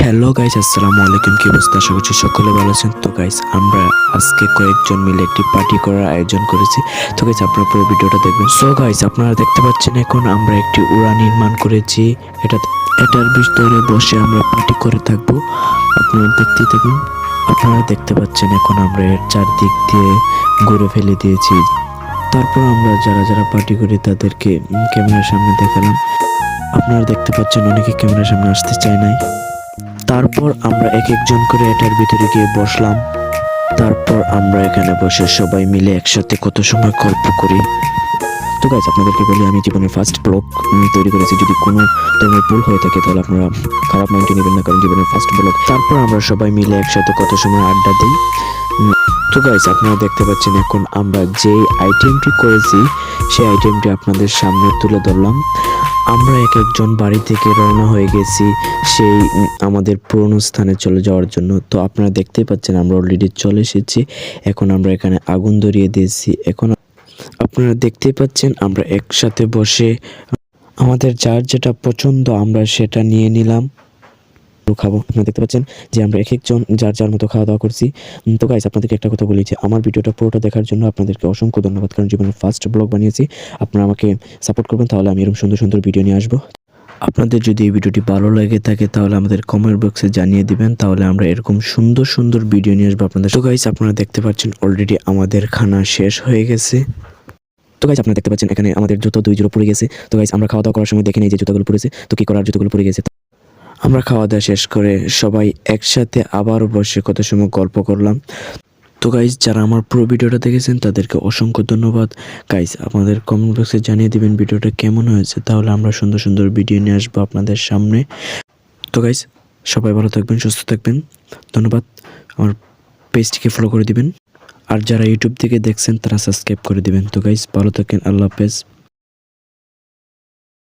Hello guys, আসসালামু আলাইকুম। কি অবস্থা? আশা করছি সকলে ভালো আছেন। তো গাইস, আমরা আজকে কয়েকজন মিলে একটি পার্টি করার আয়োজন করেছি। তো গাইস, আপনারা পুরো ভিডিওটা দেখবেন। সো গাইস, আপনারা দেখতে পাচ্ছেন এখন আমরা একটি উড়া নির্মাণ করেছি। এটার ভিতরে বসে আমরা পার্টি করে থাকবো। আপনারা দেখতেই থাকুন। আপনারা দেখতে পাচ্ছেন এখন আমরা এর চারদিক দিয়ে ঘুরে ফেলে দিয়েছি। তারপর আমরা যারা যারা পার্টি করি তাদেরকে ক্যামেরার সামনে দেখালাম। আপনারা দেখতে পাচ্ছেন অনেকে ক্যামেরার সামনে আসতে চায় নাই। তারপর আমরা এক একজন করে এটার ভিতরে গিয়ে বসলাম। তারপর আমরা এখানে বসে সবাই মিলে একসাথে কত সময় গল্প করি। তো গাইস, আপনাদেরকে বলি, আমি জীবনের ফার্স্ট ব্লগ তৈরি করেছি। যদি কোনো ধরনের ভুল হয়ে থাকে তাহলে আপনারা খারাপ মাইন্ডে নেবেন না, কারণ জীবনের ফার্স্ট ব্লগ। তারপর আমরা সবাই মিলে একসাথে কত সময় আড্ডা দিই। তো গাইস, আপনারা দেখতে পাচ্ছেন এখন আমরা যে আইটেমটি করেছি সেই আইটেমটি আপনাদের সামনে তুলে ধরলাম। আমরা এক একজন বাড়ি থেকে রওনা হয়ে গেছি সেই আমাদের পুরনো স্থানে চলে যাওয়ার জন্য। তো আপনারা দেখতেই পাচ্ছেন আমরা অলরেডি চলে এসেছি। এখন আমরা এখানে আগুন ধরিয়ে দিয়েছি। এখন আপনারা দেখতেই পাচ্ছেন আমরা একসাথে বসে আমাদের যার যেটা পছন্দ আমরা সেটা নিয়ে নিলাম, খাবো। আপনারা দেখতে পাচ্ছেন যে আমরা এক একজন যার যার মতো খাওয়া দাওয়া করছি। তো গাইস, আপনাদেরকে একটা কথা বলি যে আমার ভিডিওটা পুরোটা দেখার জন্য আপনাদেরকে অসংখ্য ধন্যবাদ, কারণ জীবনের ফার্স্ট ব্লগ বানিয়েছি। আপনারা আমাকে সাপোর্ট করবেন, তাহলে আমি এরকম সুন্দর সুন্দর ভিডিও নিয়ে আসবো। আপনাদের যদি এই ভিডিওটি ভালো লেগে থাকে তাহলে আমাদের কমেন্ট বক্সে জানিয়ে দিবেন, তাহলে আমরা এরকম সুন্দর সুন্দর ভিডিও নিয়ে আসবো আপনাদের। তো গাইস, আপনারা দেখতে পাচ্ছেন অলরেডি আমাদের খানা শেষ হয়ে গেছে। তো গাইস, আপনারা দেখতে পাচ্ছেন এখানে আমাদের জুতো 2 জোড়া পড়ে গেছে। তো গাইস, আমরা খাওয়া দাওয়া করার সময় দেখে নেই যে জুতোগুলো পড়েছে। তো কি করার, জুতোগুলো পড়ে গেছে। আমরা খাওয়া দাওয়া শেষ করে সবাই একসাথে আবার বসে কত সময় গল্প করলাম। তো গাইস, যারা আমার পুরো ভিডিওটা দেখেছেন তাদেরকে অসংখ্য ধন্যবাদ। গাইস, আমাদের কমেন্ট বক্সে জানিয়ে দিবেন ভিডিওটা কেমন হয়েছে, তাহলে আমরা সুন্দর সুন্দর ভিডিও নিয়ে আসবো আপনাদের সামনে। তো গাইস, সবাই ভালো থাকবেন, সুস্থ থাকবেন। ধন্যবাদ। আমার পেজটিকে ফলো করে দিবেন, আর যারা ইউটিউব থেকে দেখছেন তারা সাবস্ক্রাইব করে দিবেন। তো গাইস, ভালো থাকেন। আল্লাহ হাফেজ।